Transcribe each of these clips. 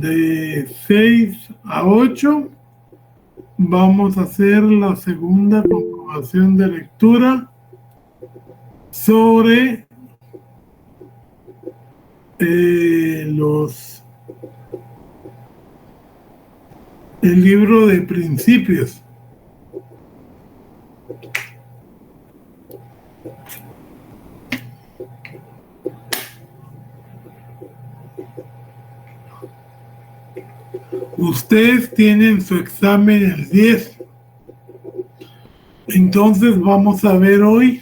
De 6 a 8 vamos a hacer la segunda comprobación de lectura sobre el libro de principios. Ustedes tienen su examen el 10. Entonces vamos a ver hoy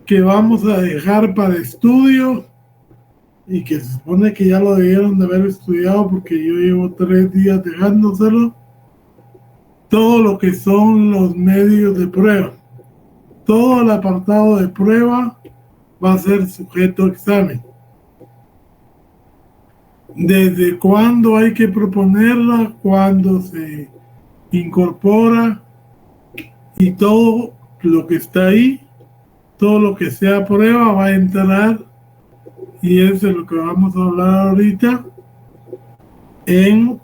que vamos a dejar para estudio y que se supone que ya lo debieron de haber estudiado porque yo llevo 3 días dejándoselo. Todo lo que son los medios de prueba. Todo el apartado de prueba va a ser sujeto a examen. Desde cuándo hay que proponerla, cuándo se incorpora y todo lo que está ahí, todo lo que sea prueba va a entrar, y es de lo que vamos a hablar ahorita en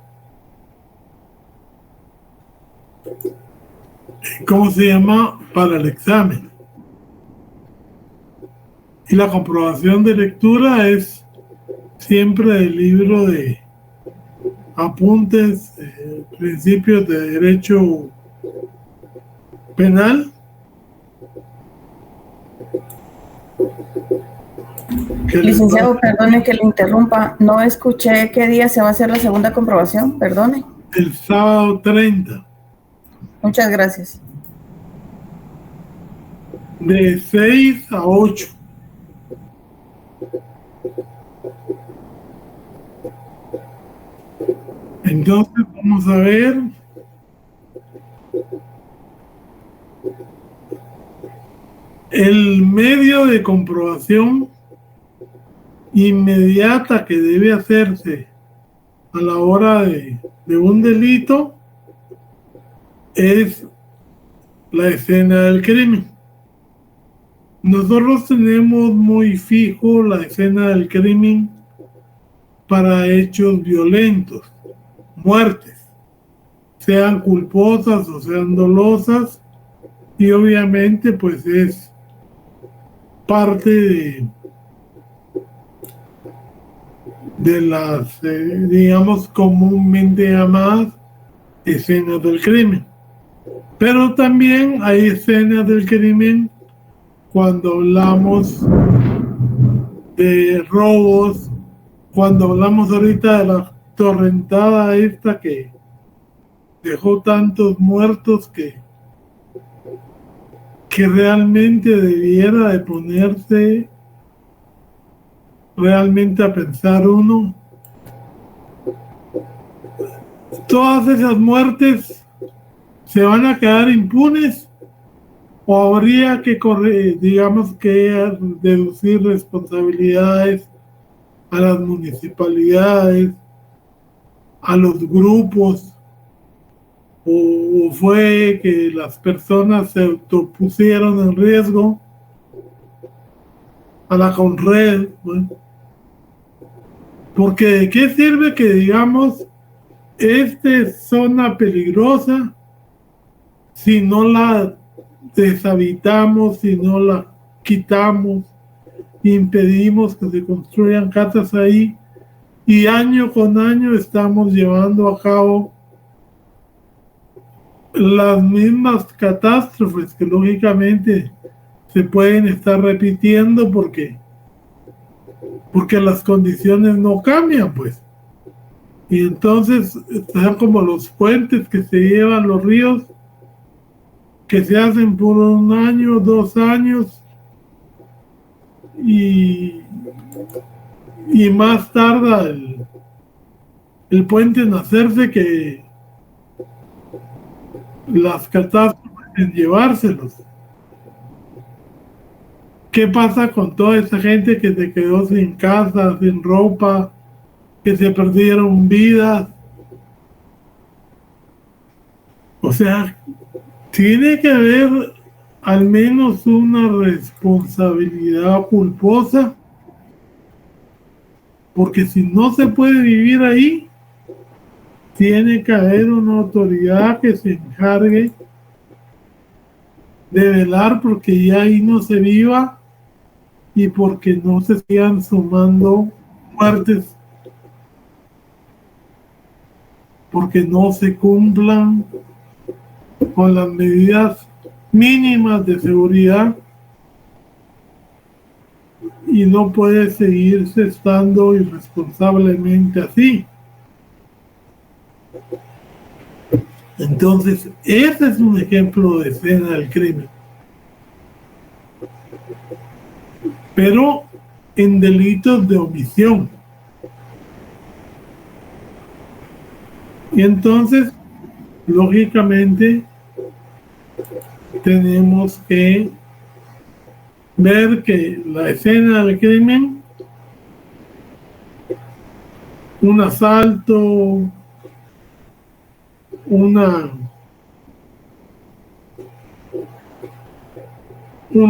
¿cómo se llama? Para el examen. Y la comprobación de lectura es siempre el libro de apuntes, principios de derecho penal. Licenciado, perdone que le interrumpa. No escuché qué día se va a hacer la segunda comprobación, perdone. El sábado 30. Muchas gracias. De 6 a 8. Entonces vamos a ver el medio de comprobación inmediata que debe hacerse a la hora de un delito es la escena del crimen. Nosotros tenemos muy fijo la escena del crimen para hechos violentos, muertes, sean culposas o sean dolosas, y obviamente pues es parte de las, digamos, comúnmente llamadas escenas del crimen. Pero también hay escenas del crimen cuando hablamos de robos, cuando hablamos ahorita de la torrentada esta que dejó tantos muertos que realmente debiera de ponerse realmente a pensar uno. ¿Todas esas muertes se van a quedar impunes o habría que digamos que deducir responsabilidades a las municipalidades, a los grupos, o fue que las personas se autopusieron en riesgo, a la Conred? Bueno, porque ¿de qué sirve que digamos esta es zona peligrosa si no la deshabitamos, si no la quitamos, impedimos que se construyan casas ahí, y año con año estamos llevando a cabo las mismas catástrofes que lógicamente se pueden estar repitiendo porque las condiciones no cambian, pues? Y entonces están como los puentes que se llevan los ríos, que se hacen por 1 año, 2 años, y más tarda el puente en hacerse que las catástrofes en llevárselos. ¿Qué pasa con toda esa gente que se quedó sin casa, sin ropa, que se perdieron vidas? O sea, tiene que haber al menos una responsabilidad culposa porque si no se puede vivir ahí, tiene que haber una autoridad que se encargue de velar porque ya ahí no se viva y porque no se sigan sumando muertes, porque no se cumplan con las medidas mínimas de seguridad, y no puede seguirse estando irresponsablemente así. Entonces, ese es un ejemplo de escena del crimen. Pero en delitos de omisión. Y entonces, lógicamente, tenemos que ver que la escena del crimen, un asalto, un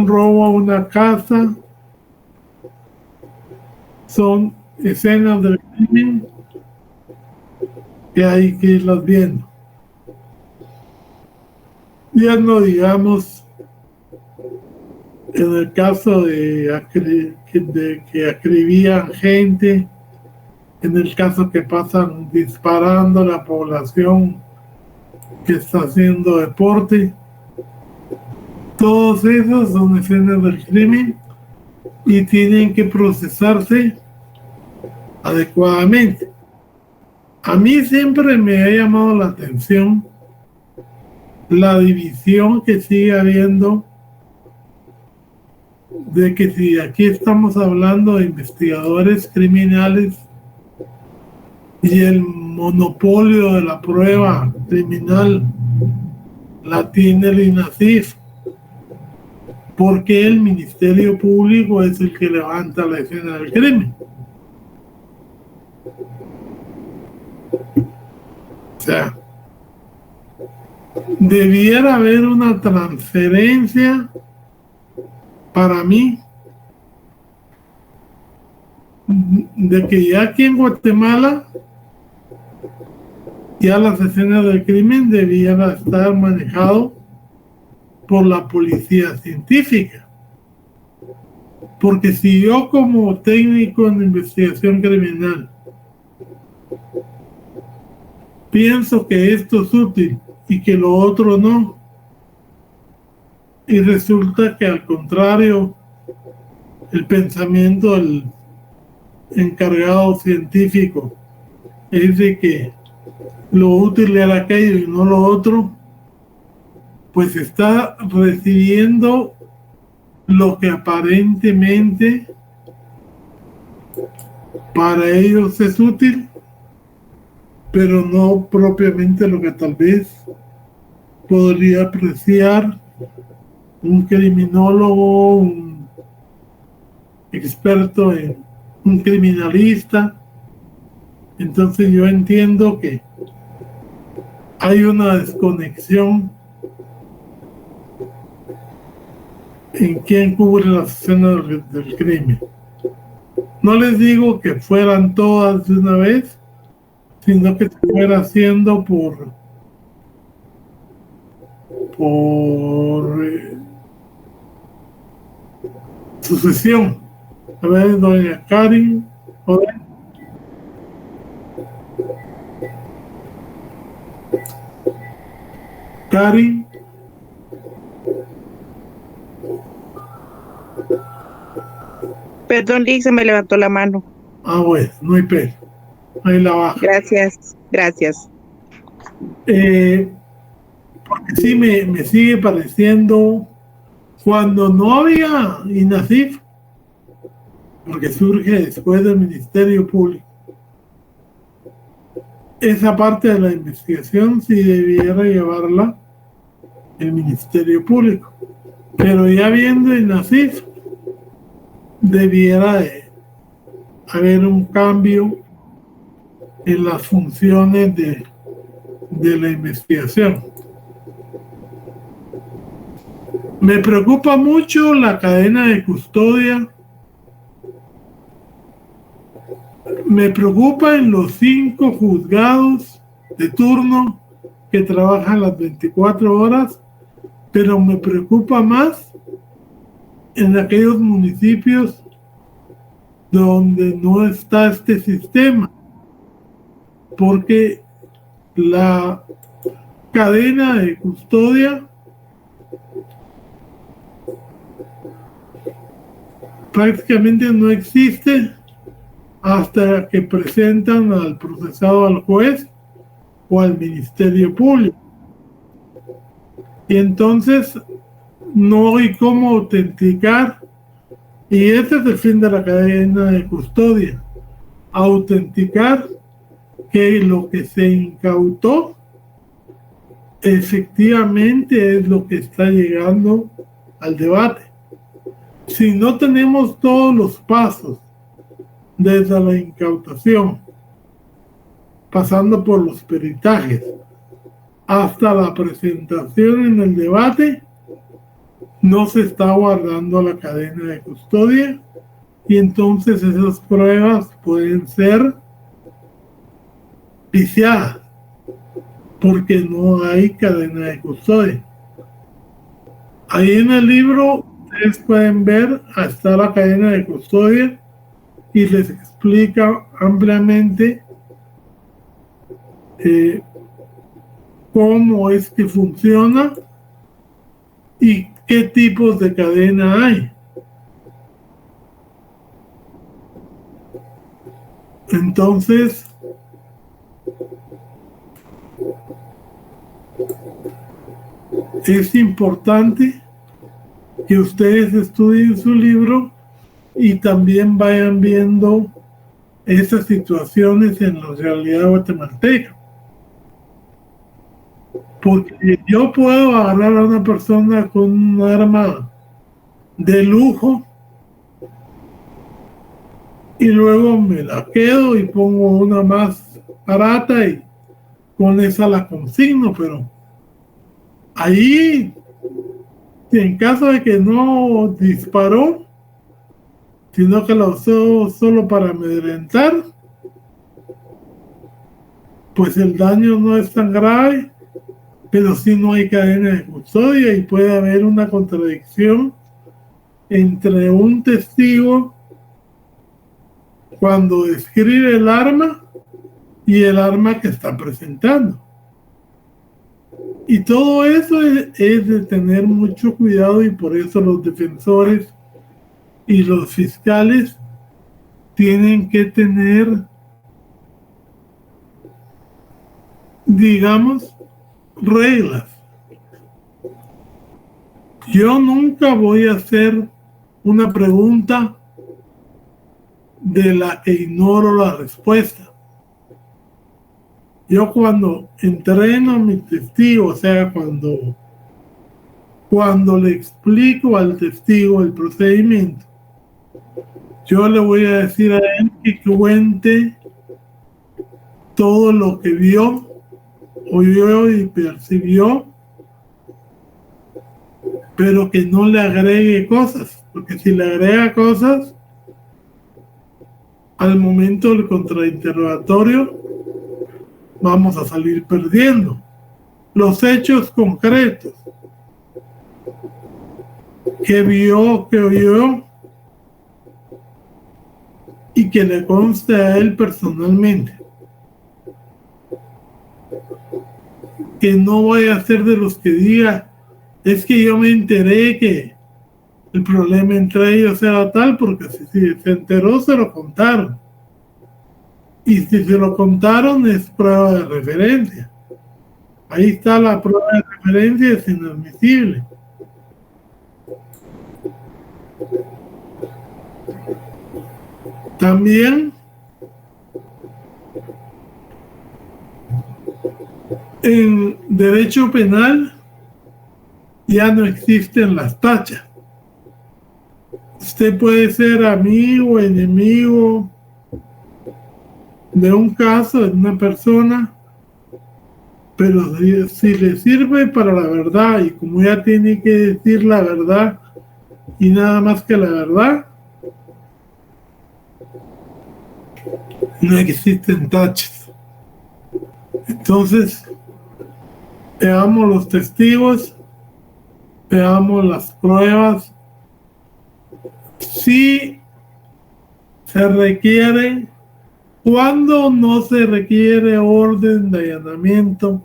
robo a una casa, son escenas del crimen que hay que irlas viendo. Ya no digamos en el caso de que acribillan gente, en el caso que pasan disparando a la población que está haciendo deporte. Todos esos son escenas del crimen y tienen que procesarse adecuadamente. A mí siempre me ha llamado la atención la división que sigue habiendo, de que si aquí estamos hablando de investigadores criminales y el monopolio de la prueba criminal la tiene el INASIF, porque el Ministerio Público es el que levanta la escena del crimen. O sea, debiera haber una transferencia, para mí, de que ya aquí en Guatemala ya las escenas del crimen debían estar manejado por la policía científica. Porque si yo como técnico en investigación criminal pienso que esto es útil y que lo otro no, y resulta que al contrario, el pensamiento del encargado científico es de que lo útil era aquello y no lo otro, pues está recibiendo lo que aparentemente para ellos es útil, pero no propiamente lo que tal vez podría apreciar un criminólogo, un experto un criminalista. Entonces yo entiendo que hay una desconexión en quién cubre las escenas del crimen. No les digo que fueran todas de una vez, sino que se fuera haciendo por sucesión. A ver, doña Karin, joder. Karin. Perdón, Lick, se me levantó la mano. Ah, bueno, no hay pelo. Ahí la baja. Gracias, gracias. Porque sí me sigue pareciendo, cuando no había INASIF, porque surge después del Ministerio Público, esa parte de la investigación sí debiera llevarla el Ministerio Público, pero ya viendo INASIF, debiera haber un cambio en las funciones de la investigación. Me preocupa mucho la cadena de custodia Me preocupa en los 5 juzgados de turno que trabajan las 24 horas, pero me preocupa más en aquellos municipios donde no está este sistema, porque la cadena de custodia prácticamente no existe hasta que presentan al procesado al juez o al Ministerio Público. Y entonces no hay cómo autenticar, y ese es el fin de la cadena de custodia, autenticar que lo que se incautó efectivamente es lo que está llegando al debate. Si no tenemos todos los pasos, desde la incautación, pasando por los peritajes, hasta la presentación en el debate, no se está guardando la cadena de custodia, y entonces esas pruebas pueden ser viciadas porque no hay cadena de custodia. Ahí en el libro ustedes pueden ver hasta la cadena de custodia y les explica ampliamente cómo es que funciona y qué tipos de cadena hay. Entonces, es importante que ustedes estudien su libro y también vayan viendo esas situaciones en la realidad guatemalteca. Porque yo puedo agarrar a una persona con un arma de lujo y luego me la quedo y pongo una más barata y con esa la consigno, pero ahí, en caso de que no disparó, sino que la usó solo para amedrentar, pues el daño no es tan grave, pero sí no hay cadena de custodia y puede haber una contradicción entre un testigo cuando describe el arma y el arma que está presentando. Y todo eso es de tener mucho cuidado, y por eso los defensores y los fiscales tienen que tener, digamos, reglas. Yo nunca voy a hacer una pregunta de la que ignoro la respuesta. Yo cuando entreno a mi testigo, o sea, cuando le explico al testigo el procedimiento, yo le voy a decir a él que cuente todo lo que vio, oyó y percibió, pero que no le agregue cosas, porque si le agrega cosas, al momento del contrainterrogatorio vamos a salir perdiendo. Los hechos concretos que vio, que oyó y que le conste a él personalmente. Que no vaya a ser de los que diga, es que yo me enteré que el problema entre ellos era tal, porque si se enteró se lo contaron. Y si se lo contaron es prueba de referencia. Ahí está la prueba de referencia, es inadmisible. También en derecho penal ya no existen las tachas. Usted puede ser amigo, enemigo de un caso, de una persona, pero si le sirve para la verdad, y como ya tiene que decir la verdad y nada más que la verdad, no existen taches. Entonces, veamos los testigos, veamos las pruebas. Si se requiere, cuando no se requiere orden de allanamiento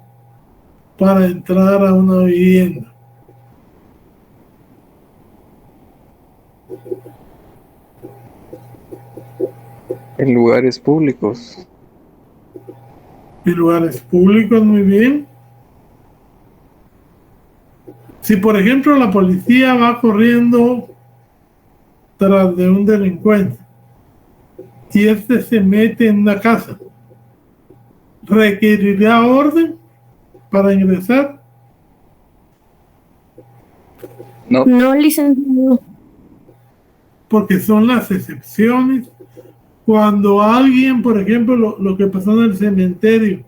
para entrar a una vivienda. En lugares públicos. En lugares públicos, muy bien. Si, por ejemplo, la policía va corriendo tras de un delincuente y este se mete en una casa, ¿requerirá orden para ingresar? No. No, licenciado. Porque son las excepciones. Cuando alguien, por ejemplo, lo que pasó en el cementerio,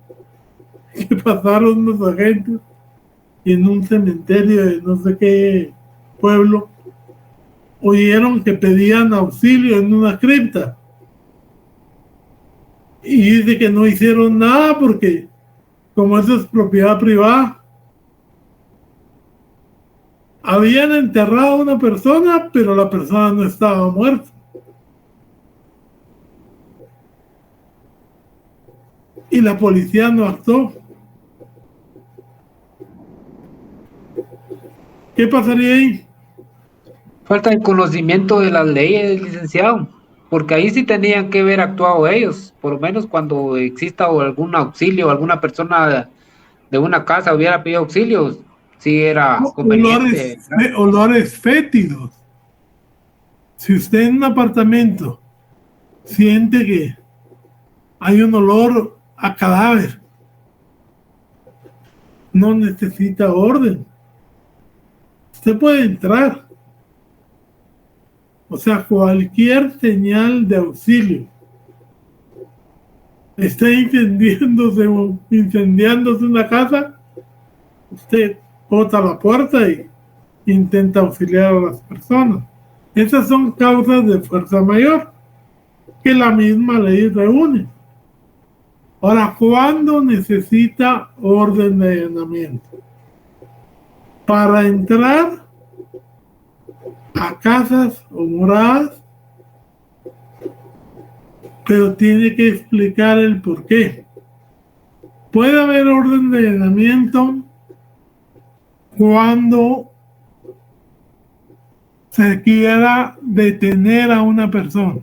que pasaron unos agentes en un cementerio de no sé qué pueblo, oyeron que pedían auxilio en una cripta. Y dice que no hicieron nada porque, como eso es propiedad privada, habían enterrado a una persona, pero la persona no estaba muerta. Y la policía no actuó. ¿Qué pasaría ahí? Falta de conocimiento de las leyes, licenciado, porque ahí sí tenían que haber actuado ellos, por lo menos cuando exista algún auxilio, alguna persona de una casa hubiera pedido auxilio, sí era conveniente. Olores fétidos. Si usted en un apartamento siente que hay un olor a cadáver, no necesita orden. Usted puede entrar. O sea, cualquier señal de auxilio. Está incendiándose una casa, usted bota la puerta y intenta auxiliar a las personas. Esas son causas de fuerza mayor que la misma ley reúne. Ahora, ¿cuándo necesita orden de allanamiento? Para entrar a casas o moradas, pero tiene que explicar el por qué. Puede haber orden de allanamiento cuando se quiera detener a una persona.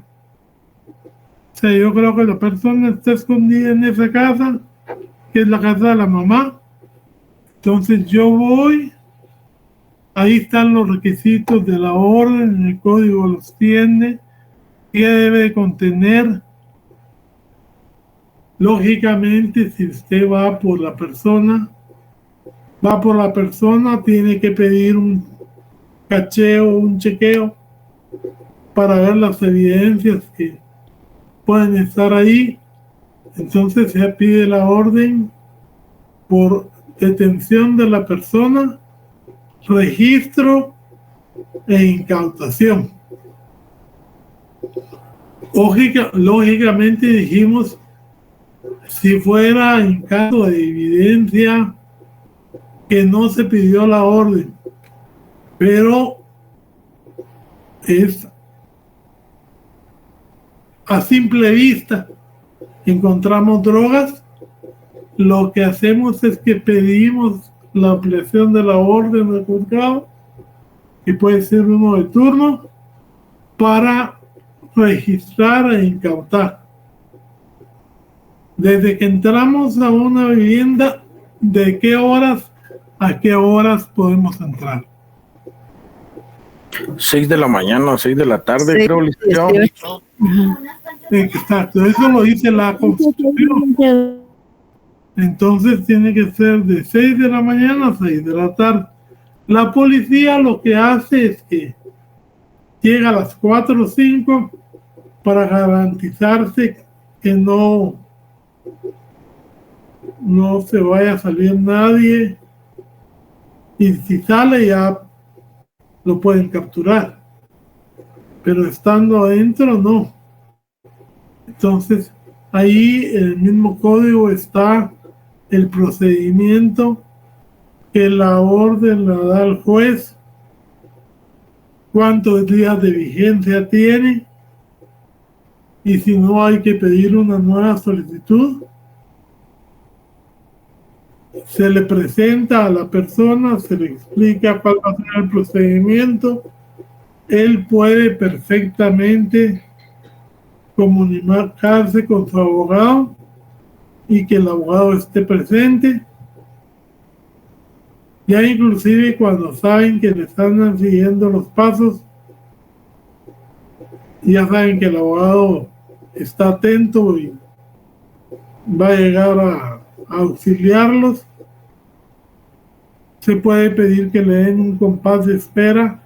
O sea, yo creo que la persona está escondida en esa casa, que es la casa de la mamá. Entonces yo voy, ahí están los requisitos de la orden, el código los tiene, qué debe contener. Lógicamente, si usted va por la persona, tiene que pedir un cacheo, un chequeo, para ver las evidencias que pueden estar ahí. Entonces se pide la orden por detención de la persona, registro e incautación. Lógicamente dijimos, si fuera en caso de evidencia que no se pidió la orden, pero es a simple vista, encontramos drogas, lo que hacemos es que pedimos la ampliación de la orden del juzgado, que puede ser uno de turno, para registrar e incautar. Desde que entramos a una vivienda, ¿de qué horas a qué horas podemos entrar? 6 de la mañana, 6 de la tarde, sí, creo, licenciado. Exacto, eso lo dice la Constitución. Entonces tiene que ser de 6 de la mañana a 6 de la tarde. La policía lo que hace es que llega a las 4 o 5 para garantizarse que no se vaya a salir nadie, y si sale ya lo pueden capturar, pero estando adentro no. Entonces ahí en el mismo código está el procedimiento que la orden la da el juez, cuántos días de vigencia tiene, y si no hay que pedir una nueva solicitud. Se le presenta a la persona, se le explica cuál va a ser el procedimiento. Él puede perfectamente comunicarse con su abogado y que el abogado esté presente. Ya inclusive cuando saben que le están siguiendo los pasos, ya saben que el abogado está atento y va a llegar a auxiliarlos. Se puede pedir que le den un compás de espera,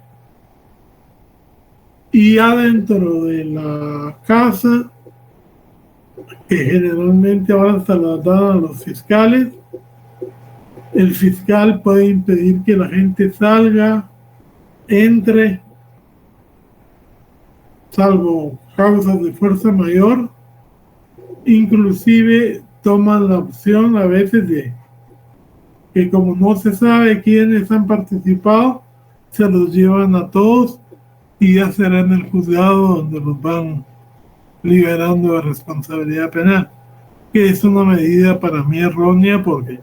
y adentro de la casa, que generalmente ahora se las dan a los fiscales, el fiscal puede impedir que la gente salga, entre, salvo causas de fuerza mayor. Inclusive toman la opción a veces de que, como no se sabe quiénes han participado, se los llevan a todos y ya será en el juzgado donde los van liberando de responsabilidad penal, que es una medida para mí errónea, porque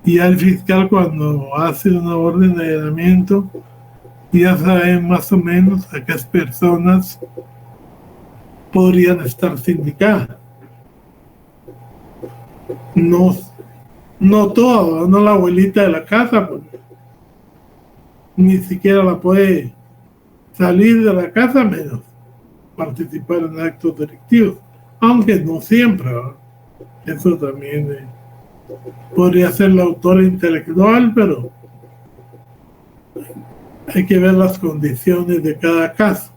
ya el fiscal, cuando hace una orden de allanamiento, ya sabe más o menos a qué personas podrían estar sindicadas. No todo, no la abuelita de la casa, pues, ni siquiera la puede salir de la casa, menos participar en actos delictivos, aunque no siempre, ¿verdad? Eso también podría ser la autora intelectual, pero hay que ver las condiciones de cada caso.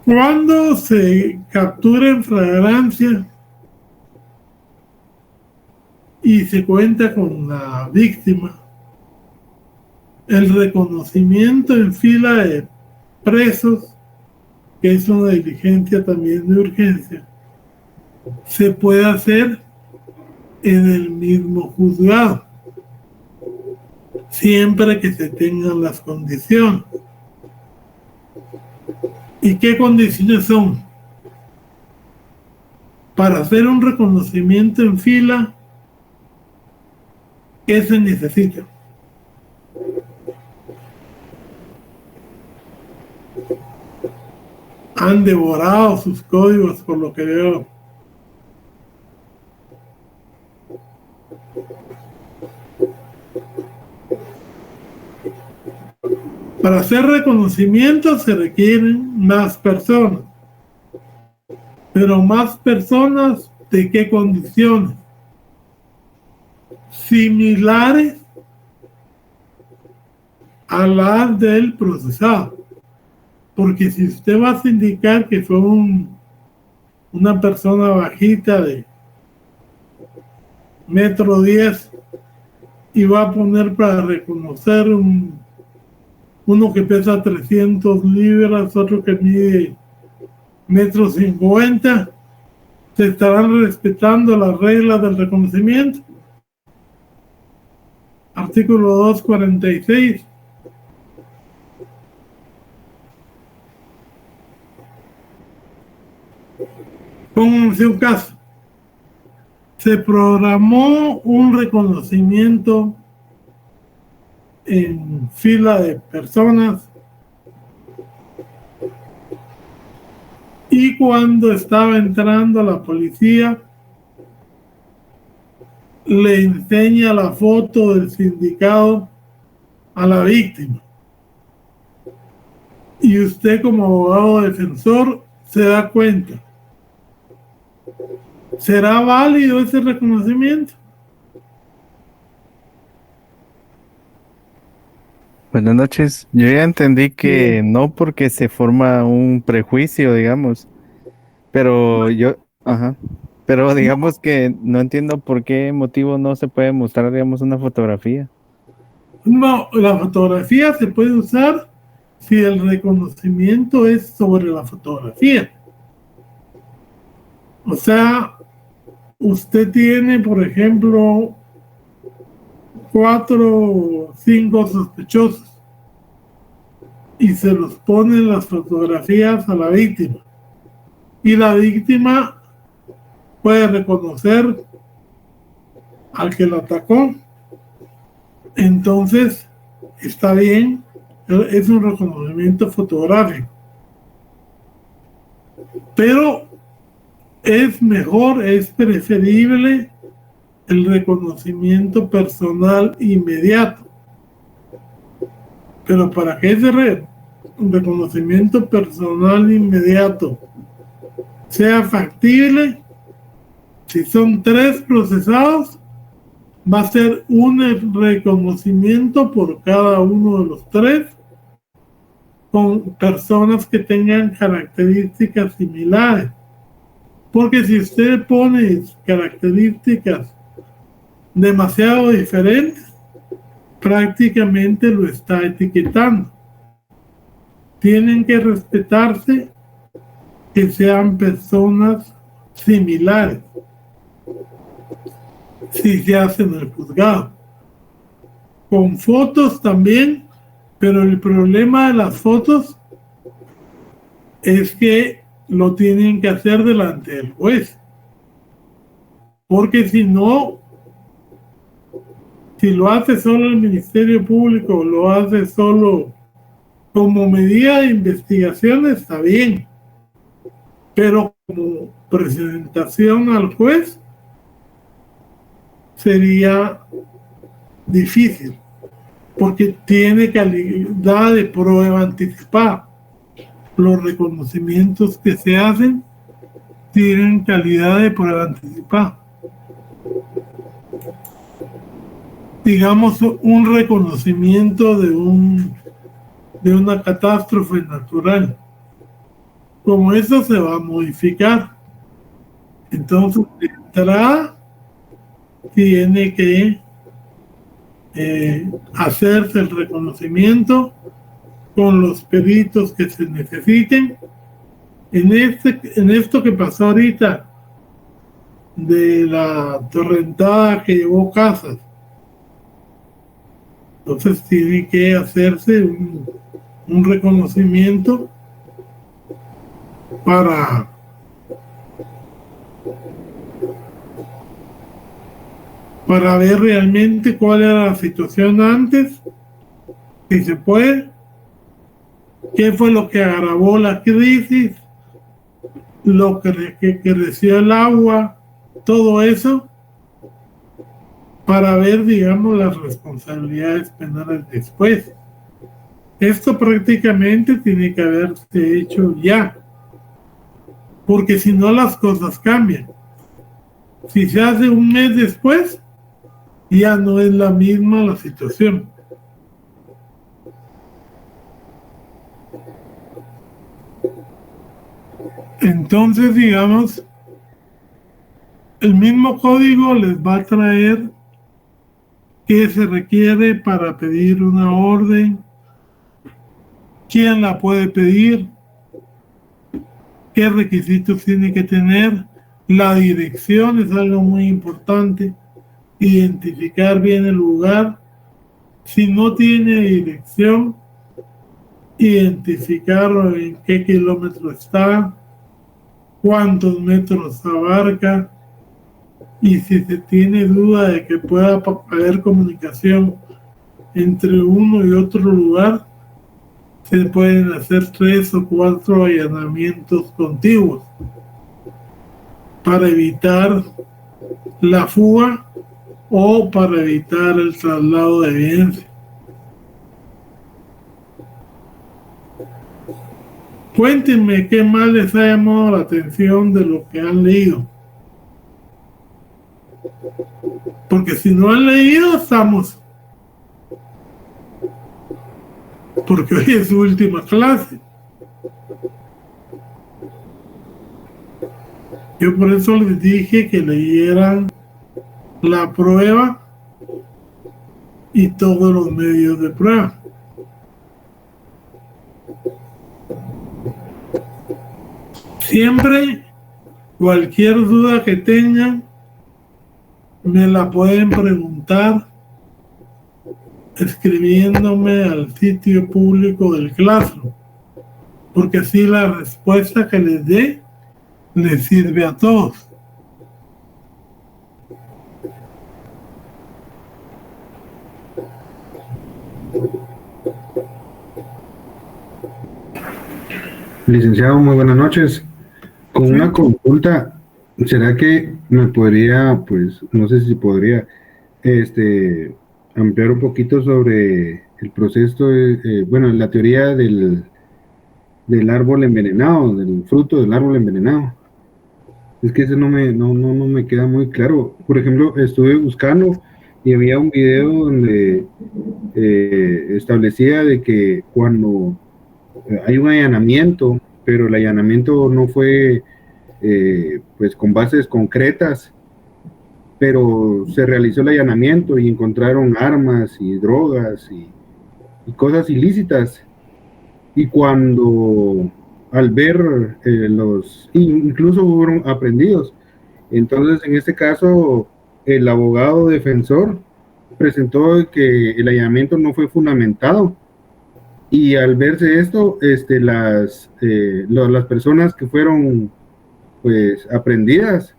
Cuando se captura en flagrancia y se cuenta con la víctima, el reconocimiento en fila de presos, que es una diligencia también de urgencia, se puede hacer en el mismo juzgado, siempre que se tengan las condiciones. ¿Y qué condiciones son? Para hacer un reconocimiento en fila, ¿qué se necesita? Han devorado sus códigos, por lo que veo. Para hacer reconocimiento se requieren más personas. Pero más personas, ¿de qué condiciones? Similares a las del procesado. Porque si usted va a sindicar que fue una persona bajita de 1.10 m y va a poner para reconocer uno que pesa 300 libras, otro que mide 1,50 m, se estarán respetando las reglas del reconocimiento. Artículo 246. Pónganse un caso. Se programó un reconocimiento en fila de personas, y cuando estaba entrando la policía le enseña la foto del sindicado a la víctima, y usted, como abogado defensor, se da cuenta. ¿Será válido ese reconocimiento? Buenas noches. Yo ya entendí que no, porque se forma un prejuicio, digamos. Pero pero digamos que no entiendo por qué motivo no se puede mostrar, digamos, una fotografía. No, la fotografía se puede usar si el reconocimiento es sobre la fotografía. O sea, usted tiene, por ejemplo, 4 o 5 sospechosos y se los pone en las fotografías a la víctima. Y la víctima puede reconocer al que la atacó. Entonces, está bien, es un reconocimiento fotográfico. Pero es mejor, es preferible el reconocimiento personal inmediato. Pero para que ese reconocimiento personal inmediato sea factible, si son 3 procesados, va a ser un reconocimiento por cada uno de los 3 con personas que tengan características similares. Porque si usted pone características demasiado diferentes, prácticamente lo está etiquetando. Tienen que respetarse que sean personas similares si se hace en el juzgado. Con fotos también, pero el problema de las fotos es que lo tienen que hacer delante del juez. Porque si no, si lo hace solo el Ministerio Público, lo hace solo como medida de investigación, está bien. Pero como presentación al juez sería difícil, porque tiene calidad de prueba anticipada. Los reconocimientos que se hacen tienen calidad de prueba anticipada. Digamos, un reconocimiento de una catástrofe natural. Como eso se va a modificar. Entonces, de entrada, tiene que hacerse el reconocimiento con los peritos que se necesiten. En esto que pasó ahorita de la torrentada que llevó casas, entonces tiene que hacerse un reconocimiento para ver realmente cuál era la situación antes, si se puede, qué fue lo que agravó la crisis, lo que creció el agua, todo eso, para ver, digamos, las responsabilidades penales después. Esto prácticamente tiene que haberse hecho ya, porque si no las cosas cambian. Si se hace un mes después, ya no es la misma la situación. Entonces, digamos, el mismo código les va a traer qué se requiere para pedir una orden, quién la puede pedir, qué requisitos tiene que tener. La dirección es algo muy importante, identificar bien el lugar. Si no tiene dirección, identificar en qué kilómetro está, cuántos metros abarca, y si se tiene duda de que pueda haber comunicación entre uno y otro lugar, se pueden hacer 3 o 4 allanamientos contiguos para evitar la fuga o para evitar el traslado de evidencia. Cuéntenme qué más les ha llamado la atención de lo que han leído. Porque si no han leído, estamos. Porque hoy es su última clase. Yo por eso les dije que leyeran la prueba y todos los medios de prueba. Siempre Cualquier duda que tengan, me la pueden preguntar escribiéndome al sitio público del Classroom, porque así la respuesta que les dé les sirve a todos. Licenciado, muy buenas noches. Con una consulta, ¿será que me podría, pues, no sé si podría, ampliar un poquito sobre el proceso, bueno, la teoría del árbol envenenado, del fruto del árbol envenenado? Es que eso no me queda muy claro. Por ejemplo, estuve buscando y había un video donde establecía de que cuando hay un allanamiento, pero el allanamiento no fue pues con bases concretas, pero se realizó el allanamiento y encontraron armas y drogas y cosas ilícitas, y cuando al ver incluso fueron aprendidos. Entonces, en este caso, el abogado defensor presentó que el allanamiento no fue fundamentado, y al verse esto, las personas que fueron pues aprendidas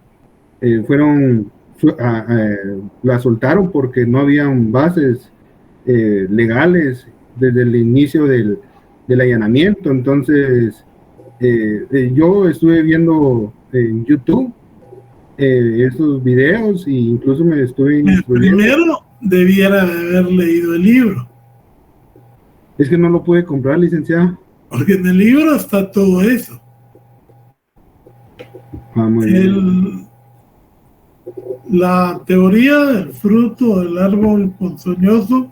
la soltaron porque no habían bases legales desde el inicio del allanamiento. Entonces, yo estuve viendo en YouTube esos videos, e incluso me estuve instruyendo. Primero debiera de haber leído el libro. Es que no lo pude comprar, licenciado. Porque en el libro está todo eso. Muy bien. La teoría del fruto del árbol ponzoñoso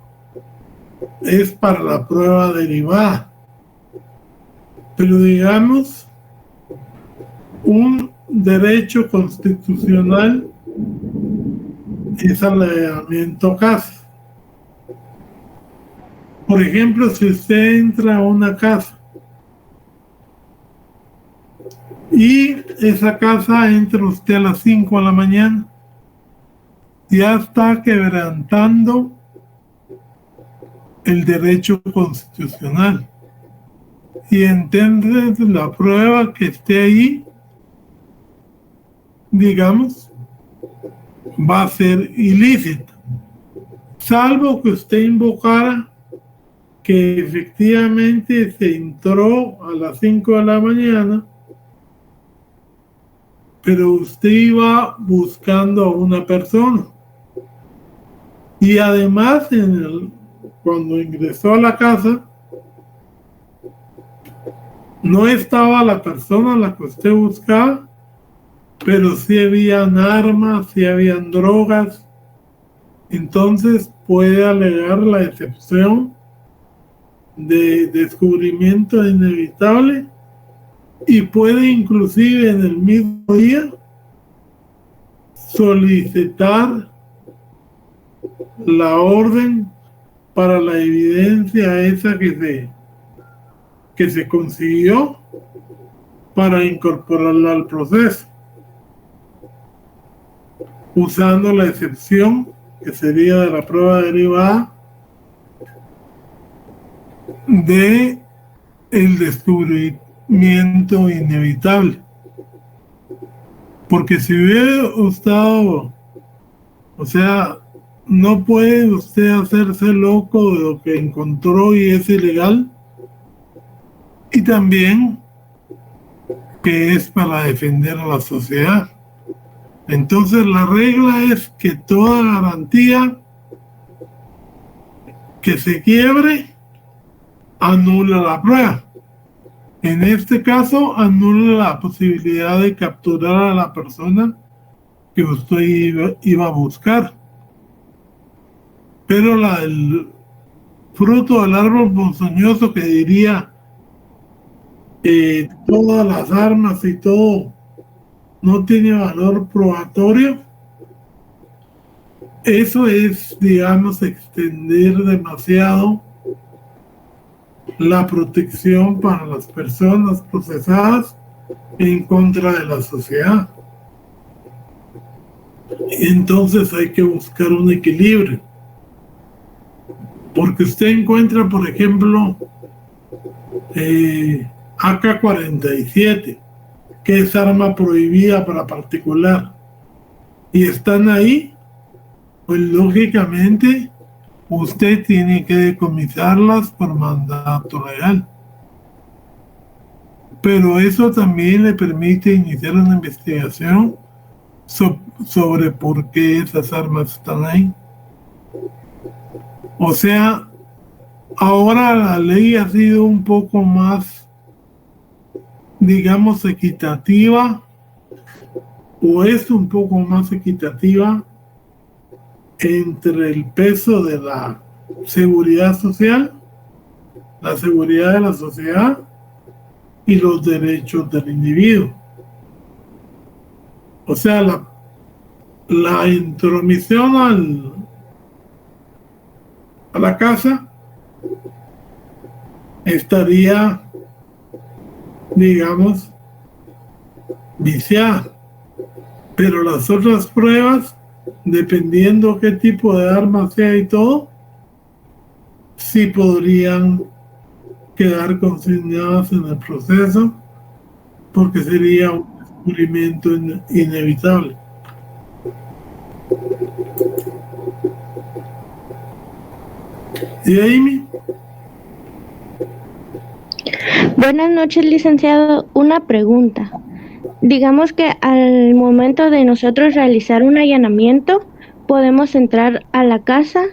es para la prueba derivada. Pero digamos, un derecho constitucional es allanamiento casa. Por ejemplo, si usted entra a una casa y esa casa entra usted a las 5 de la mañana, ya está quebrantando el derecho constitucional. Y entonces la prueba que esté ahí, digamos, va a ser ilícita, salvo que usted invocara que efectivamente se entró a las 5 de la mañana, pero usted iba buscando a una persona. Y además, cuando ingresó a la casa, no estaba la persona a la que usted buscaba, pero sí habían armas, sí habían drogas. Entonces puede alegar la excepción de descubrimiento inevitable, y puede inclusive en el mismo día solicitar la orden para la evidencia esa que se consiguió para incorporarla al proceso, usando la excepción que sería de la prueba derivada de el descubrimiento inevitable. Porque si hubiera estado, o sea, no puede usted hacerse loco de lo que encontró y es ilegal, y también que es para defender a la sociedad. Entonces la regla es que toda garantía que se quiebre anula la prueba. En este caso, anula la posibilidad de capturar a la persona que usted iba a buscar. Pero la del fruto del árbol ponzoñoso, que diría todas las armas y todo no tiene valor probatorio, eso es, digamos, extender demasiado la protección para las personas procesadas en contra de la sociedad. Entonces hay que buscar un equilibrio. Porque usted encuentra, por ejemplo, AK-47, que es arma prohibida para particular, y están ahí, pues lógicamente usted tiene que decomisarlas por mandato legal. Pero eso también le permite iniciar una investigación sobre por qué esas armas están ahí. O sea, ahora la ley ha sido un poco más, digamos, equitativa, o es un poco más equitativa entre el peso de la seguridad social, la seguridad de la sociedad y los derechos del individuo. O sea, la intromisión a la casa estaría, digamos, viciada. Pero las otras pruebas, dependiendo qué tipo de arma sea y todo, sí podrían quedar consignadas en el proceso, porque sería un descubrimiento inevitable. ¿Y Amy? Buenas noches, licenciado. Una pregunta. Digamos que al momento de nosotros realizar un allanamiento, podemos entrar a la casa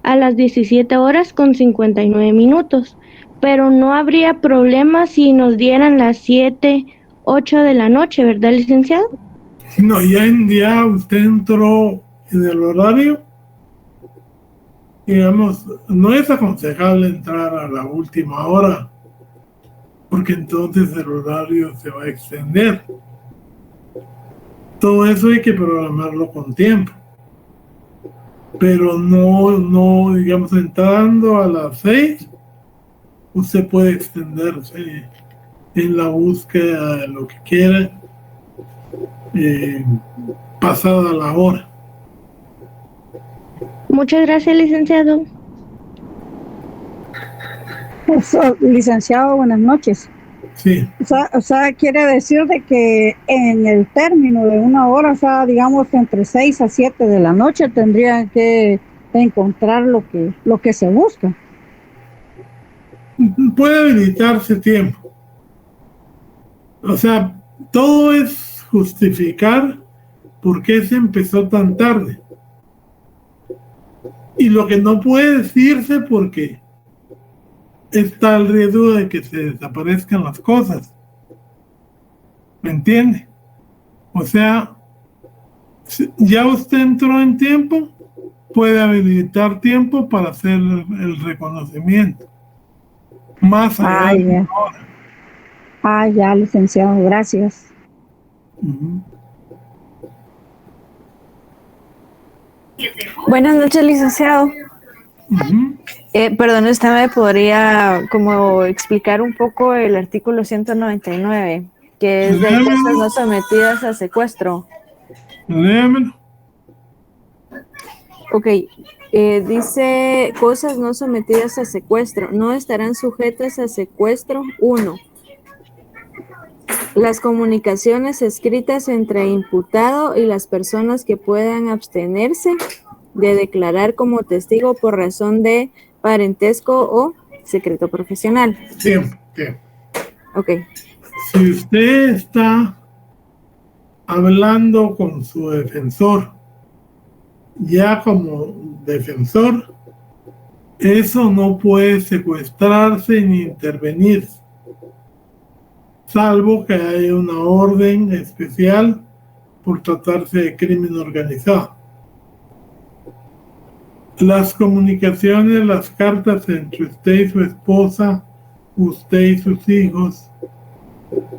a las 17 horas con 59 minutos, pero no habría problema si nos dieran las 7, 8 de la noche, ¿verdad, licenciado? No, ya usted entró en el horario. Digamos, no es aconsejable entrar a la última hora, porque entonces el horario se va a extender. Todo eso hay que programarlo con tiempo. Pero no, digamos, entrando a las 6, usted puede extenderse en la búsqueda de lo que quiera, pasada la hora. Muchas gracias, licenciado. Licenciado, buenas noches. Sí. O sea, quiere decir de que en el término de una hora, o sea, digamos entre 6 a 7 de la noche, tendrían que encontrar lo que se busca. Puede habilitarse tiempo. O sea, todo es justificar por qué se empezó tan tarde. Y lo que no puede decirse porque está el riesgo de que se desaparezcan las cosas. ¿Me entiende? O sea, si ya usted entró en tiempo, puede habilitar tiempo para hacer el reconocimiento. Más allá de una hora. Ya, licenciado, gracias. Buenas noches, licenciado. Perdón, ¿usted me podría como explicar un poco el artículo 199, que es de cosas no sometidas a secuestro? Léamelo. Ok, dice cosas no sometidas a secuestro, no estarán sujetas a secuestro. 1. Las comunicaciones escritas entre imputado y las personas que puedan abstenerse de declarar como testigo por razón de parentesco o secreto profesional. Tiempo. Ok. Si usted está hablando con su defensor, ya como defensor, eso no puede secuestrarse ni intervenirse, salvo que haya una orden especial por tratarse de crimen organizado. Las comunicaciones, las cartas entre usted y su esposa, usted y sus hijos,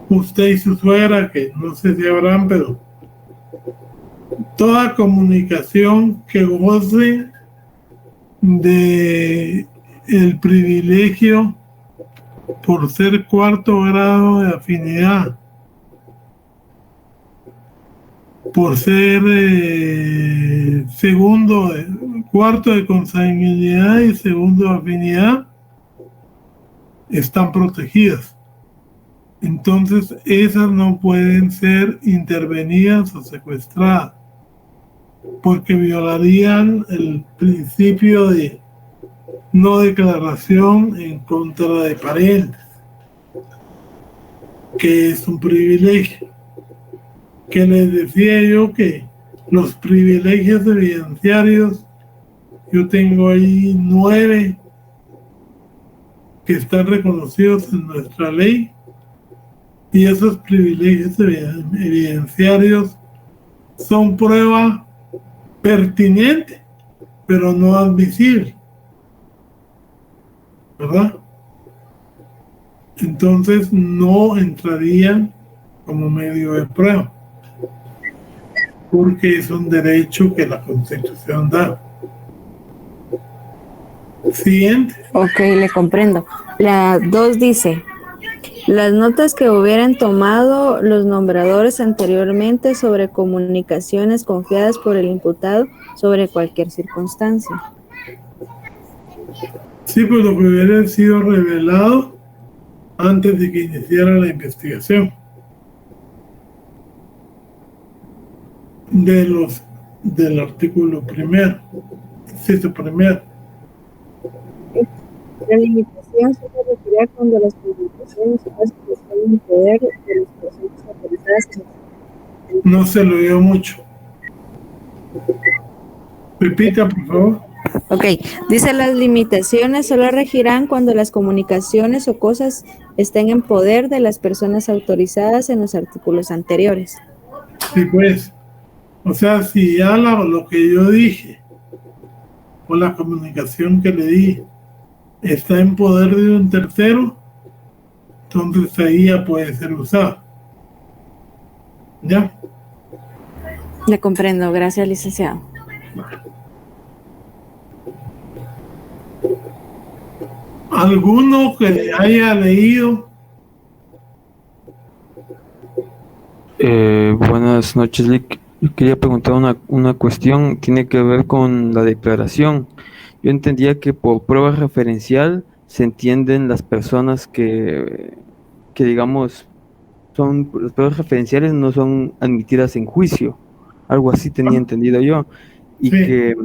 usted y su suegra, que no sé si habrán, pero toda comunicación que goce de el privilegio por ser 4º grado de afinidad por ser cuarto de consanguinidad y segundo de afinidad, están protegidas. Entonces, esas no pueden ser intervenidas o secuestradas, porque violarían el principio de no declaración en contra de parientes, que es un privilegio. Que les decía yo que los privilegios evidenciarios, yo tengo ahí 9 que están reconocidos en nuestra ley, y esos privilegios evidenciarios son prueba pertinente, pero no admisible, ¿verdad? Entonces no entrarían como medio de prueba, porque es un derecho que la Constitución da. Siguiente. Ok, le comprendo. La 2 dice, las notas que hubieran tomado los nombradores anteriormente sobre comunicaciones confiadas por el imputado sobre cualquier circunstancia. Sí, pues lo que hubiera sido revelado antes de que iniciara la investigación. Del artículo primero, inciso primero. La limitación se refiere cuando las comunicaciones están en poder de las personas autorizadas. No se lo oyó mucho. Repita, por favor. Ok, dice las limitaciones solo regirán cuando las comunicaciones o cosas estén en poder de las personas autorizadas en los artículos anteriores. Sí, pues. O sea, si ya lo que yo dije o la comunicación que le di está en poder de un tercero, entonces ahí ya puede ser usado. ¿Ya? Le comprendo, gracias, licenciado. ¿Alguno que haya leído? Buenas noches, Lick. Yo quería preguntar una cuestión, tiene que ver con la declaración. Yo entendía que por prueba referencial se entienden las personas que digamos, las pruebas referenciales no son admitidas en juicio. Algo así tenía entendido yo. Y sí.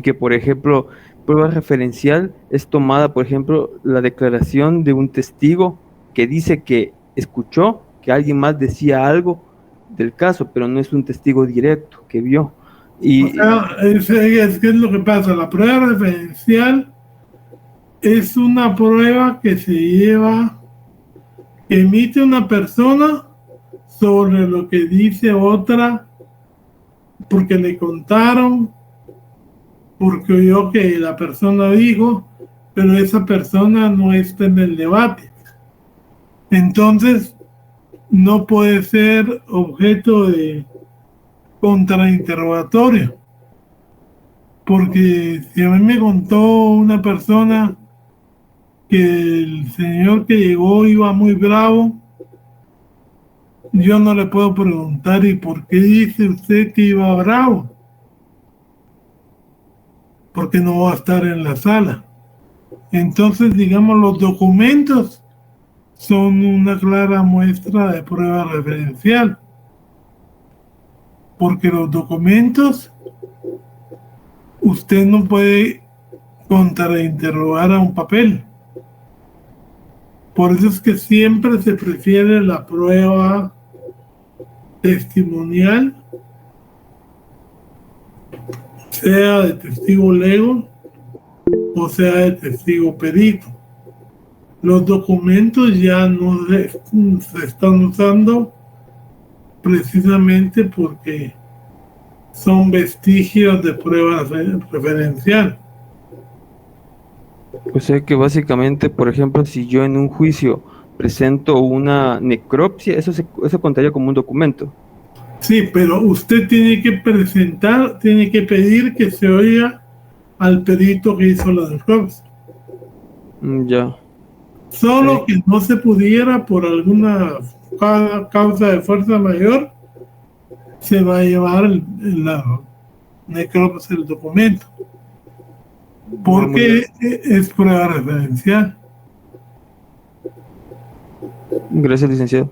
que, por ejemplo, prueba referencial es tomada, por ejemplo, la declaración de un testigo que dice que escuchó que alguien más decía algo del caso, pero no es un testigo directo que vio. Y, o sea, es lo que pasa. La prueba referencial es una prueba que se lleva, que emite una persona sobre lo que dice otra, porque le contaron, porque oyó que la persona dijo, pero esa persona no está en el debate. Entonces, no puede ser objeto de contrainterrogatorio. Porque si a mí me contó una persona que el señor que llegó iba muy bravo, yo no le puedo preguntar, ¿y por qué dice usted que iba bravo? Porque no va a estar en la sala. Entonces, digamos, los documentos son una clara muestra de prueba referencial, porque los documentos usted no puede contrainterrogar a un papel. Por eso es que siempre se prefiere la prueba testimonial, sea de testigo lego o sea de testigo perito. Los documentos ya no se están usando precisamente porque son vestigios de prueba referencial. O sea que básicamente, por ejemplo, si yo en un juicio presento una necropsia, eso contaría como un documento. Sí, pero usted tiene que tiene que pedir que se oiga al perito que hizo la necropsia. Ya. Solo sí. Que no se pudiera por alguna causa de fuerza mayor se va a llevar la necropsia del documento, porque es prueba referencial. Gracias, licenciado.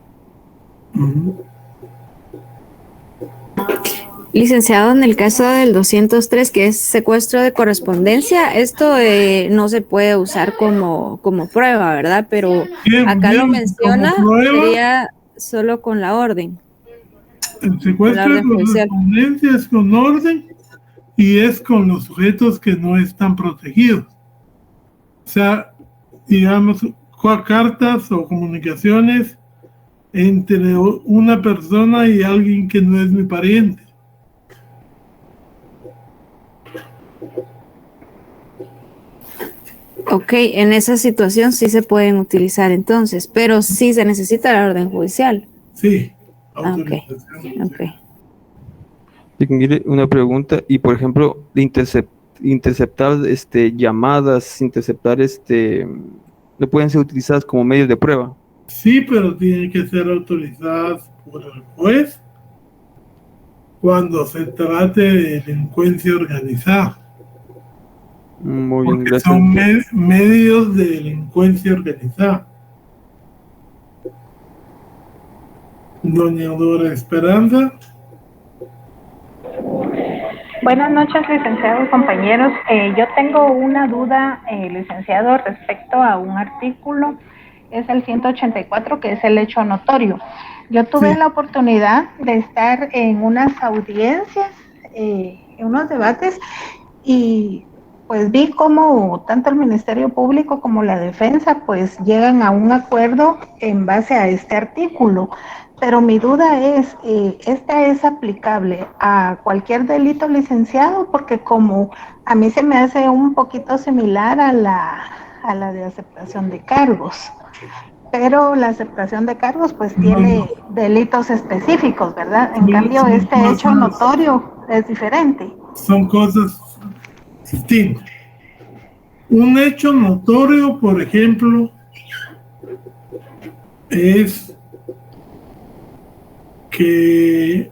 Licenciado, en el caso del 203, que es secuestro de correspondencia, esto no se puede usar como prueba, ¿verdad? Pero acá lo menciona, sería solo con la orden. El secuestro de correspondencia es con orden y es con los sujetos que no están protegidos. O sea, digamos, cartas o comunicaciones entre una persona y alguien que no es mi pariente. Ok, en esa situación sí se pueden utilizar entonces, pero sí se necesita la orden judicial. Sí. Okay. Una pregunta, y por ejemplo, interceptar llamadas, interceptar no pueden ser utilizadas como medios de prueba. Sí, pero tienen que ser autorizadas por el juez cuando se trate de delincuencia organizada. Muy bien, porque gracias. son medios de delincuencia organizada. Doña Dora Esperanza. Buenas noches, licenciados, compañeros. Yo tengo una duda, licenciado, respecto a un artículo, es el 184, que es el hecho notorio. Yo tuve la oportunidad de estar en unas audiencias, en unos debates, y pues vi cómo tanto el Ministerio Público como la defensa pues llegan a un acuerdo en base a este artículo. Pero mi duda es, ¿esta es aplicable a cualquier delito, licenciado? Porque como a mí se me hace un poquito similar a la de aceptación de cargos. Pero la aceptación de cargos pues tiene delitos específicos, ¿verdad? En cambio, este hecho notorio es diferente. Son cosas distintas. Un hecho notorio, por ejemplo, es que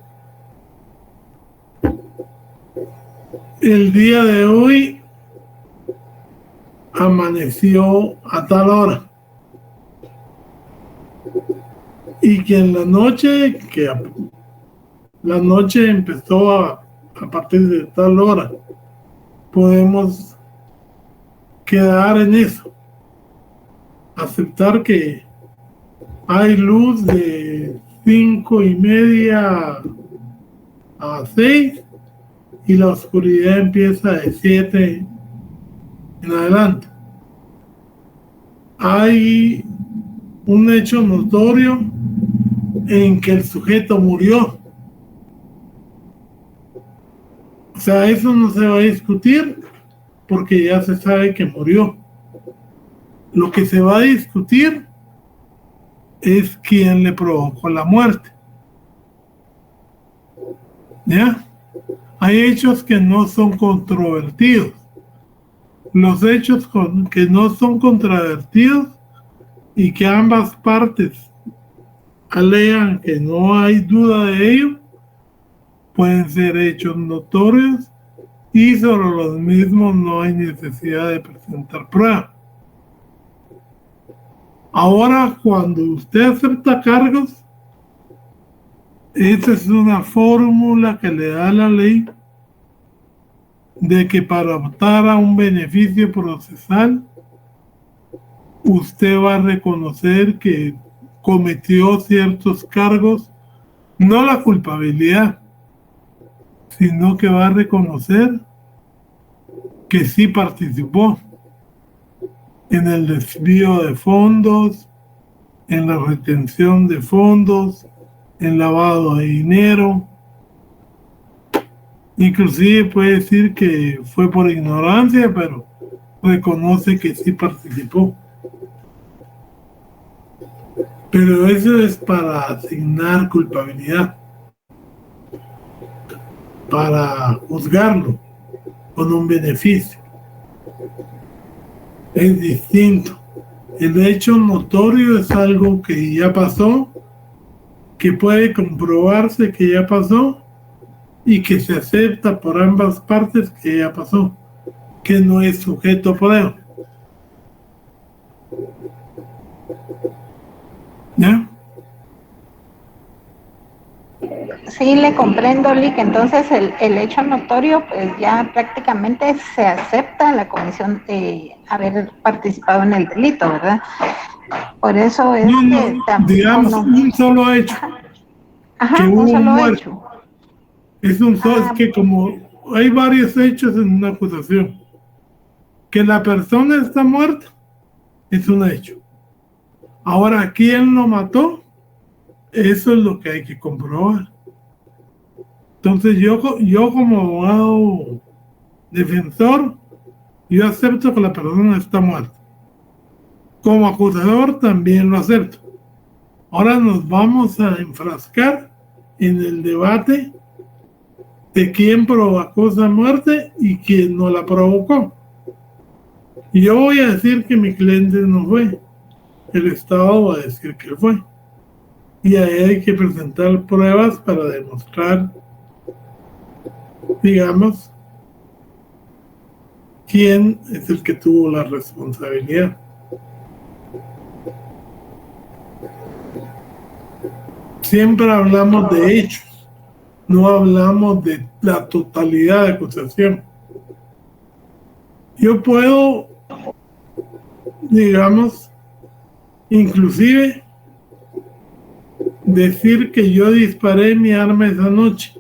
el día de hoy amaneció a tal hora y que en la noche empezó a partir de tal hora. Podemos quedar en eso, aceptar que hay luz de 5:30 a 6 y la oscuridad empieza de 7 en adelante. Hay un hecho notorio en que el sujeto murió. O sea, eso no se va a discutir porque ya se sabe que murió. Lo que se va a discutir es quién le provocó la muerte. ¿Ya? Hay hechos que no son controvertidos. Los hechos que no son controvertidos y que ambas partes alegan que no hay duda de ello, pueden ser hechos notorios y sobre los mismos no hay necesidad de presentar pruebas. Ahora, cuando usted acepta cargos, esa es una fórmula que le da la ley de que para optar a un beneficio procesal, usted va a reconocer que cometió ciertos cargos, no la culpabilidad, sino que va a reconocer que sí participó en el desvío de fondos, en la retención de fondos, en lavado de dinero. Inclusive puede decir que fue por ignorancia, pero reconoce que sí participó. Pero eso es para asignar culpabilidad, para juzgarlo con un beneficio. Es distinto. El hecho notorio es algo que ya pasó, que puede comprobarse que ya pasó y que se acepta por ambas partes que ya pasó, que no es sujeto a prueba. ¿Ya? Sí, le comprendo, Lick. Entonces, el hecho notorio, pues ya prácticamente se acepta la comisión de haber participado en el delito, ¿verdad? Por eso es que tampoco digamos, un solo hecho. Ajá, que un hubo solo muerto. hecho. Es es que como hay varios hechos en una acusación, que la persona está muerta, es un hecho. Ahora, ¿quién lo mató? Eso es lo que hay que comprobar. Entonces yo como abogado defensor, yo acepto que la persona está muerta. Como acusador también lo acepto. Ahora nos vamos a enfrascar en el debate de quién provocó esa muerte y quién no la provocó. Y yo voy a decir que mi cliente no fue. El Estado va a decir que fue. Y ahí hay que presentar pruebas para demostrar, digamos, quién es el que tuvo la responsabilidad. Siempre hablamos de hechos, no hablamos de la totalidad de acusación. Yo puedo, digamos, inclusive decir que yo disparé mi arma esa noche,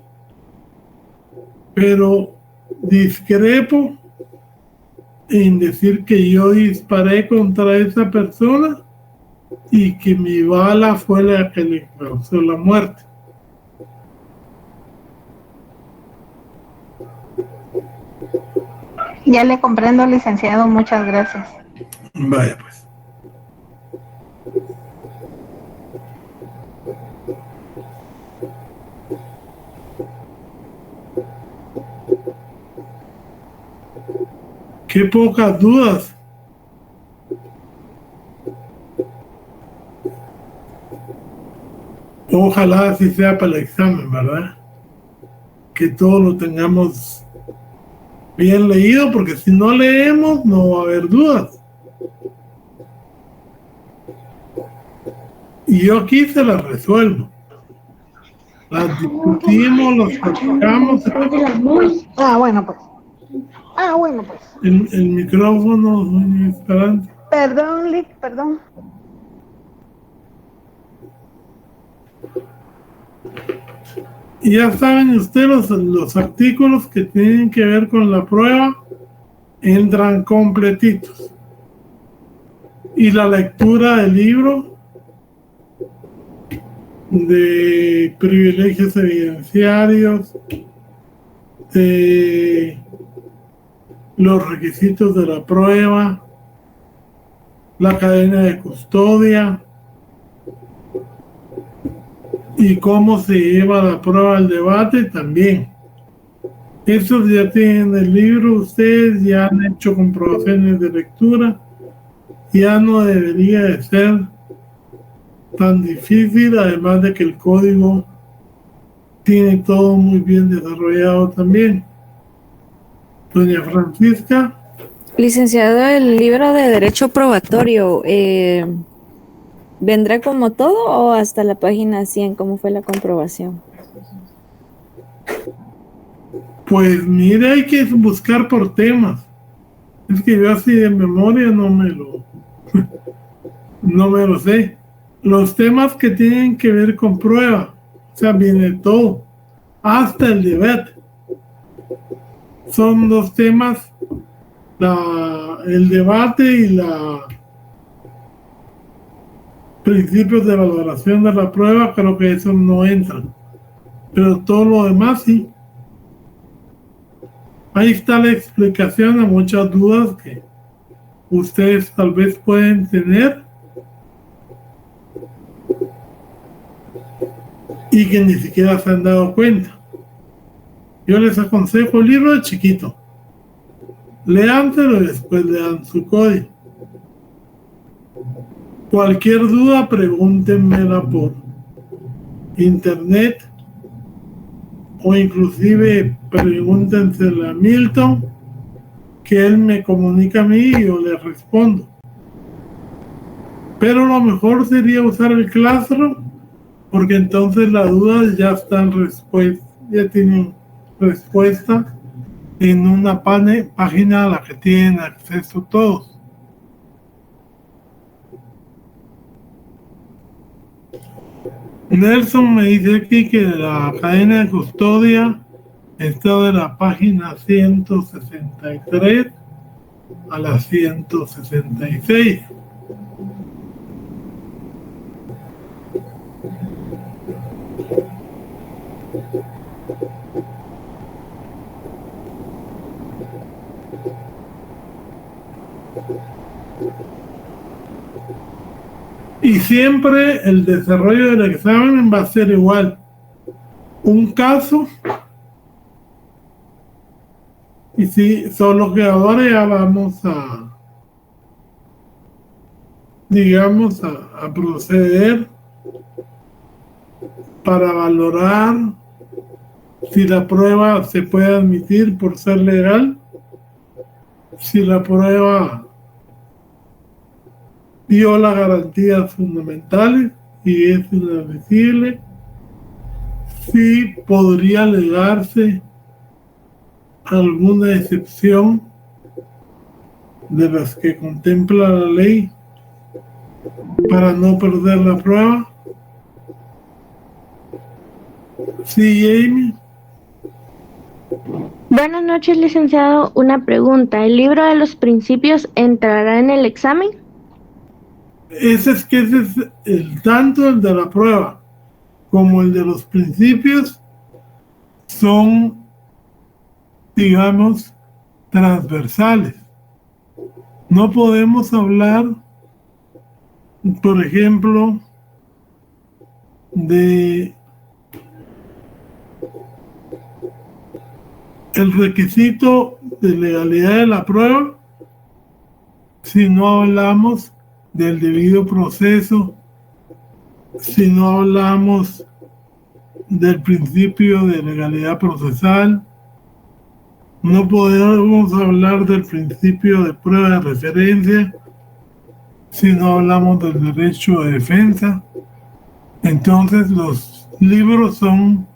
pero discrepo en decir que yo disparé contra esa persona y que mi bala fue la que le causó la muerte. Ya le comprendo, licenciado, muchas gracias. Vaya pues. Qué pocas dudas. Ojalá así sea para el examen, ¿verdad? Que todo lo tengamos bien leído, porque si no leemos no va a haber dudas. Y yo aquí se las resuelvo. Las discutimos, las platicamos. Bueno, pues. Bueno, pues. El micrófono, doña Esperanza. Perdón, Lick, perdón. Y ya saben ustedes, los artículos que tienen que ver con la prueba entran completitos. Y la lectura del libro de privilegios evidenciarios, de los requisitos de la prueba, la cadena de custodia y cómo se lleva la prueba al debate también. Estos ya tienen el libro, ustedes ya han hecho comprobaciones de lectura, ya no debería de ser tan difícil, además de que el código tiene todo muy bien desarrollado también. Doña Francisca. Licenciado, el libro de Derecho Probatorio, ¿vendrá como todo o hasta la página 100? ¿Cómo fue la comprobación? Pues mire, hay que buscar por temas. Es que yo así de memoria no me lo sé. Los temas que tienen que ver con prueba, o sea, viene todo, hasta el debate. Son dos temas, el debate y la principios de valoración de la prueba, creo que eso no entran. Pero todo lo demás sí. Ahí está la explicación a muchas dudas que ustedes tal vez pueden tener y que ni siquiera se han dado cuenta. Yo les aconsejo el libro de chiquito. Léanselo y después lean su código. Cualquier duda, pregúntenmela por internet o inclusive pregúntenselo a Milton, que él me comunica a mí y yo le respondo. Pero lo mejor sería usar el Classroom, porque entonces las dudas ya están ya tienen respuesta en una página a la que tienen acceso todos. Nelson me dice aquí que la cadena de custodia está de la página 163 a la 166. Y siempre el desarrollo del examen va a ser igual. Un caso. Y sí, solo que ahora ya vamos digamos, a proceder para valorar si la prueba se puede admitir por ser legal, si la prueba viola garantías fundamentales y es inadmisible, si podría alegarse alguna excepción de las que contempla la ley para no perder la prueba. Sí, Amy. Buenas noches, licenciado. Una pregunta. ¿El libro de los principios entrará en el examen? Ese es tanto el de la prueba como el de los principios son, digamos, transversales. No podemos hablar, por ejemplo, de el requisito de legalidad de la prueba si no hablamos del debido proceso, si no hablamos del principio de legalidad procesal. No podemos hablar del principio de prueba de referencia si no hablamos del derecho de defensa. Entonces los libros son,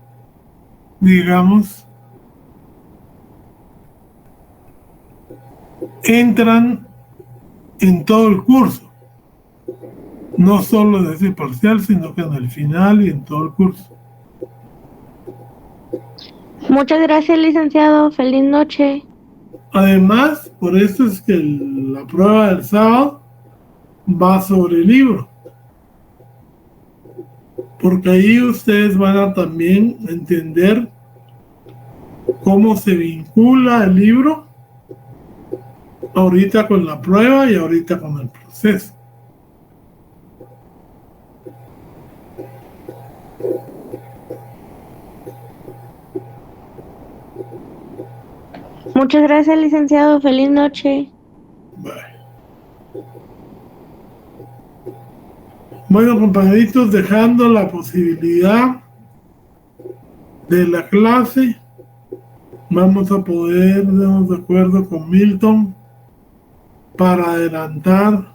digamos, entran en todo el curso, no solo en ese parcial, sino que en el final y en todo el curso. Muchas gracias, licenciado. Feliz noche. Además, por eso es que la prueba del sábado va sobre el libro, porque ahí ustedes van a también entender cómo se vincula el libro ahorita con la prueba y ahorita con el proceso. Muchas gracias, licenciado. Feliz noche. Bueno, compañeritos, dejando la posibilidad de la clase, vamos a ponernos de acuerdo con Milton para adelantar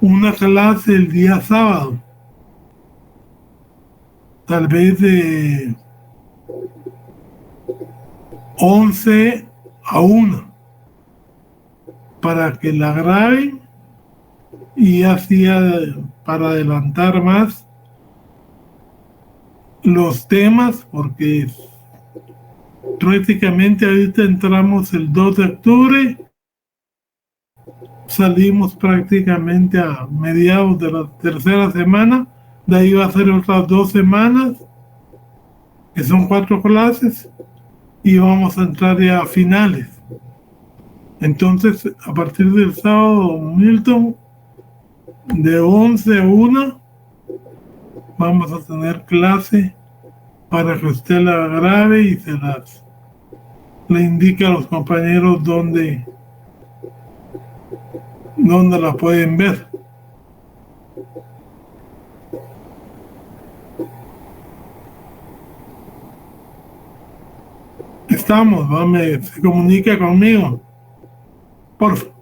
una clase el día sábado, tal vez de 11 a 1, para que la graben y así para adelantar más los temas, porque prácticamente ahorita entramos el 2 de octubre, salimos prácticamente a mediados de la tercera semana, de ahí va a ser otras 2 semanas, que son 4 clases, y vamos a entrar ya a finales. Entonces, a partir del sábado, Milton, de 11 a 1, vamos a tener clase para que usted la grabe y le indique a los compañeros dónde la pueden ver. estamos, se comunica conmigo. Por favor.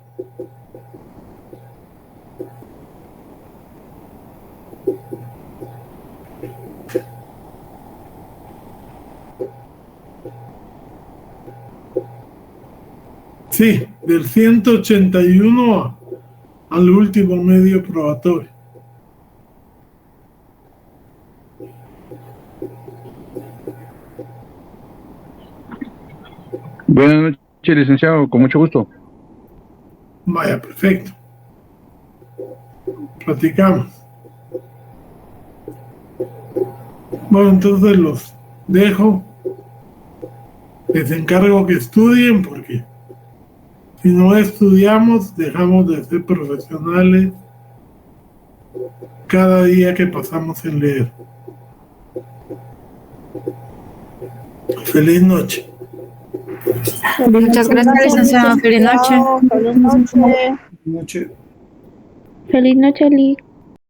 Sí, del 181 al último medio probatorio. Buenas noches, licenciado, con mucho gusto. Vaya, perfecto. Platicamos. Bueno, entonces los dejo. Les encargo que estudien porque si no estudiamos, dejamos de ser profesionales cada día que pasamos en leer. Feliz noche. Muchas gracias, licenciado. Feliz noche. Feliz noche. Feliz noche, Lick.